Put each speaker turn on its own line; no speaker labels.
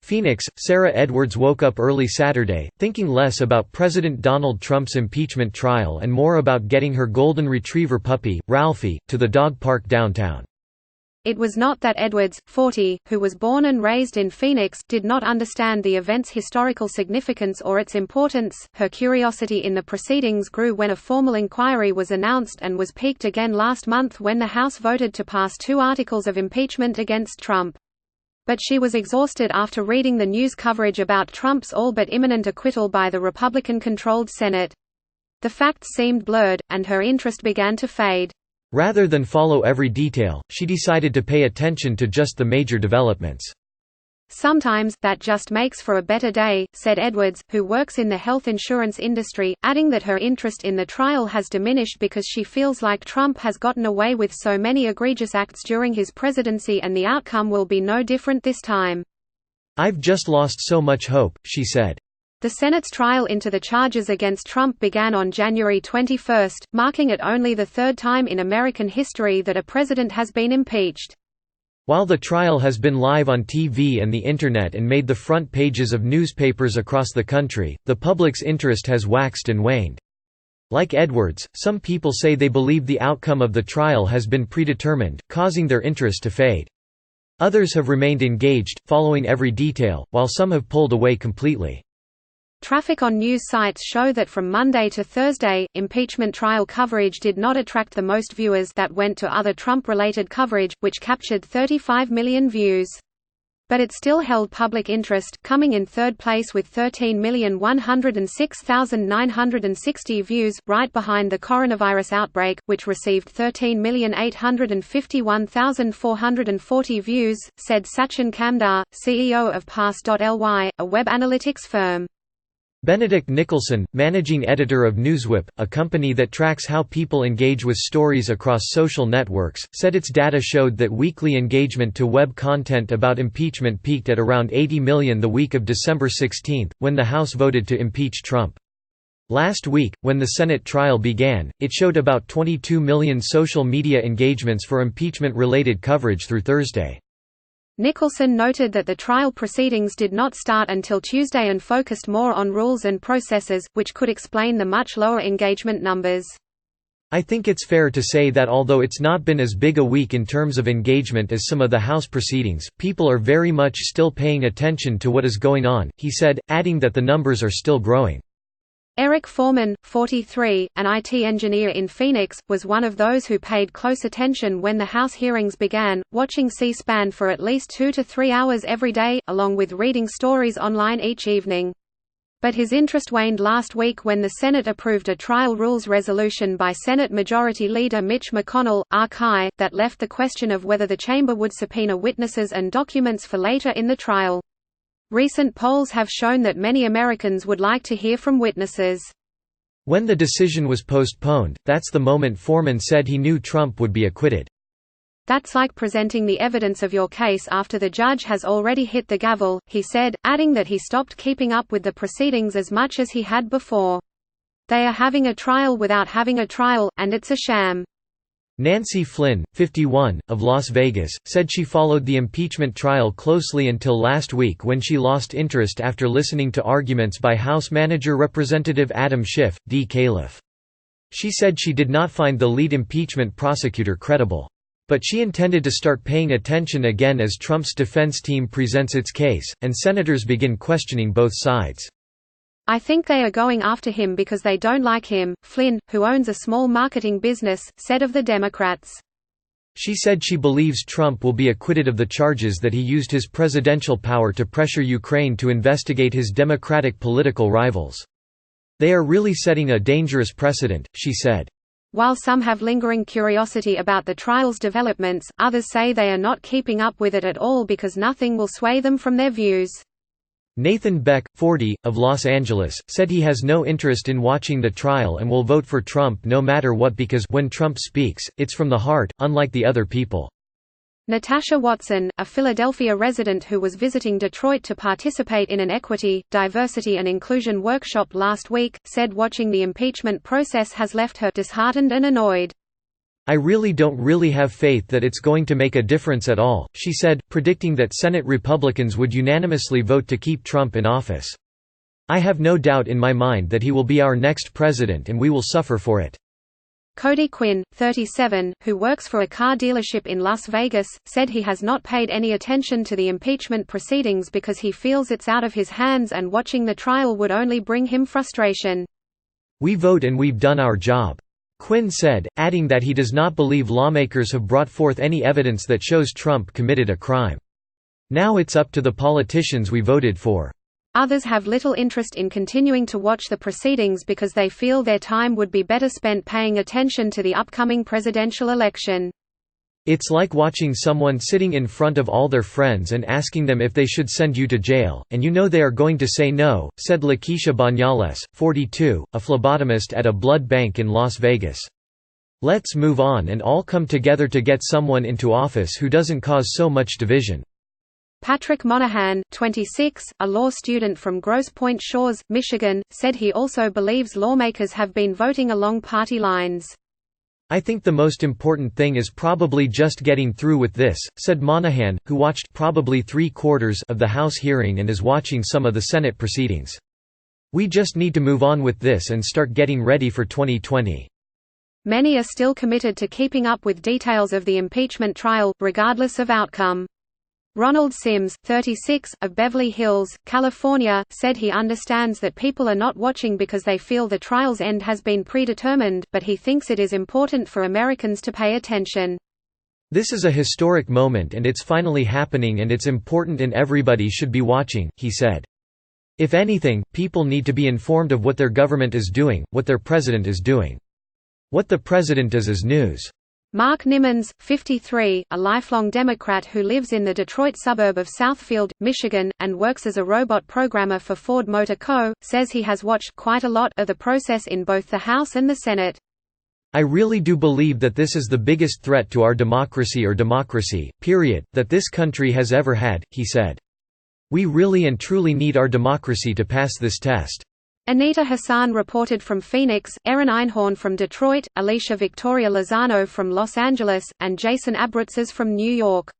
Phoenix, Sarah Edwards woke up early Saturday, thinking less about President Donald Trump's impeachment trial and more about getting her golden retriever puppy, Ralphie, to the dog park downtown.
It was not that Edwards, 40, who was born and raised in Phoenix, did not understand the event's historical significance or its importance. Her curiosity in the proceedings grew when a formal inquiry was announced and was piqued again last month when the House voted to pass 2 articles of impeachment against Trump. But she was exhausted after reading the news coverage about Trump's all but imminent acquittal by the Republican-controlled Senate. The facts seemed blurred, and her interest began to fade.
Rather than follow every detail, she decided to pay attention to just the major developments.
"Sometimes, that just makes for a better day," said Edwards, who works in the health insurance industry, adding that her interest in the trial has diminished because she feels like Trump has gotten away with so many egregious acts during his presidency and the outcome will be no different this time.
"I've just lost so much hope," she said.
The Senate's trial into the charges against Trump began on January 21, marking it only the 3rd time in American history that a president has been impeached.
While the trial has been live on TV and the Internet and made the front pages of newspapers across the country, the public's interest has waxed and waned. Like Edwards, some people say they believe the outcome of the trial has been predetermined, causing their interest to fade. Others have remained engaged, following every detail, while some have pulled away completely.
Traffic on news sites show that from Monday to Thursday, impeachment trial coverage did not attract the most viewers that went to other Trump-related coverage, which captured 35 million views. But it still held public interest, coming in 3rd place with 13,106,960 views, right behind the coronavirus outbreak, which received 13,851,440 views, said Sachin Kamdar, CEO of Pass.ly, a web analytics firm.
Benedict Nicholson, managing editor of Newswhip, a company that tracks how people engage with stories across social networks, said its data showed that weekly engagement to web content about impeachment peaked at around 80 million the week of December 16, when the House voted to impeach Trump. Last week, when the Senate trial began, it showed about 22 million social media engagements for impeachment-related coverage through Thursday.
Nicholson noted that the trial proceedings did not start until Tuesday and focused more on rules and processes, which could explain the much lower engagement numbers.
"I think it's fair to say that although it's not been as big a week in terms of engagement as some of the House proceedings, people are very much still paying attention to what is going on," he said, adding that the numbers are still growing.
Eric Foreman, 43, an IT engineer in Phoenix, was one of those who paid close attention when the House hearings began, watching C-SPAN for at least 2 to 3 hours every day, along with reading stories online each evening. But his interest waned last week when the Senate approved a trial rules resolution by Senate Majority Leader Mitch McConnell, RCI, that left the question of whether the chamber would subpoena witnesses and documents for later in the trial. Recent polls have shown that many Americans would like to hear from witnesses.
When the decision was postponed, that's the moment Foreman said he knew Trump would be acquitted.
"That's like presenting the evidence of your case after the judge has already hit the gavel," he said, adding that he stopped keeping up with the proceedings as much as he had before. "They are having a trial without having a trial, and it's a sham."
Nancy Flynn, 51, of Las Vegas, said she followed the impeachment trial closely until last week when she lost interest after listening to arguments by House Manager Representative Adam Schiff, D. Califf. She said she did not find the lead impeachment prosecutor credible. But she intended to start paying attention again as Trump's defense team presents its case, and senators begin questioning both sides.
"I think they are going after him because they don't like him," Flynn, who owns a small marketing business, said of the Democrats.
She said she believes Trump will be acquitted of the charges that he used his presidential power to pressure Ukraine to investigate his Democratic political rivals. "They are really setting a dangerous precedent," she said.
While some have lingering curiosity about the trial's developments, others say they are not keeping up with it at all because nothing will sway them from their views.
Nathan Beck, 40, of Los Angeles, said he has no interest in watching the trial and will vote for Trump no matter what because when Trump speaks, it's from the heart, unlike the other people.
Natasha Watson, a Philadelphia resident who was visiting Detroit to participate in an equity, diversity and inclusion workshop last week, said watching the impeachment process has left her disheartened and annoyed.
"I really don't have faith that it's going to make a difference at all," she said, predicting that Senate Republicans would unanimously vote to keep Trump in office. "I have no doubt in my mind that he will be our next president and we will suffer for it."
Cody Quinn, 37, who works for a car dealership in Las Vegas, said he has not paid any attention to the impeachment proceedings because he feels it's out of his hands and watching the trial would only bring him frustration.
"We vote and we've done our job," Quinn said, adding that he does not believe lawmakers have brought forth any evidence that shows Trump committed a crime. "Now it's up to the politicians we voted for."
Others have little interest in continuing to watch the proceedings because they feel their time would be better spent paying attention to the upcoming presidential election.
"It's like watching someone sitting in front of all their friends and asking them if they should send you to jail, and you know they are going to say no," said Lakeisha Banyales, 42, a phlebotomist at a blood bank in Las Vegas. "Let's move on and all come together to get someone into office who doesn't cause so much division."
Patrick Monahan, 26, a law student from Grosse Pointe Shores, Michigan, said he also believes lawmakers have been voting along party lines.
"I think the most important thing is probably just getting through with this," said Monahan, who watched probably 3/4 of the House hearing and is watching some of the Senate proceedings. "We just need to move on with this and start getting ready for 2020.
Many are still committed to keeping up with details of the impeachment trial, regardless of outcome. Ronald Sims, 36, of Beverly Hills, California, said he understands that people are not watching because they feel the trial's end has been predetermined, but he thinks it is important for Americans to pay attention.
"This is a historic moment and it's finally happening and it's important and everybody should be watching," he said. "If anything, people need to be informed of what their government is doing, what their president is doing. What the president does is news."
Mark Nimmons, 53, a lifelong Democrat who lives in the Detroit suburb of Southfield, Michigan, and works as a robot programmer for Ford Motor Co., says he has watched quite a lot of the process in both the House and the Senate.
"I really do believe that this is the biggest threat to our democracy period, that this country has ever had," he said. "We really and truly need our democracy to pass this test."
Anita Hassan reported from Phoenix, Erin Einhorn from Detroit, Alicia Victoria Lozano from Los Angeles, and Jason Abruzzes from New York.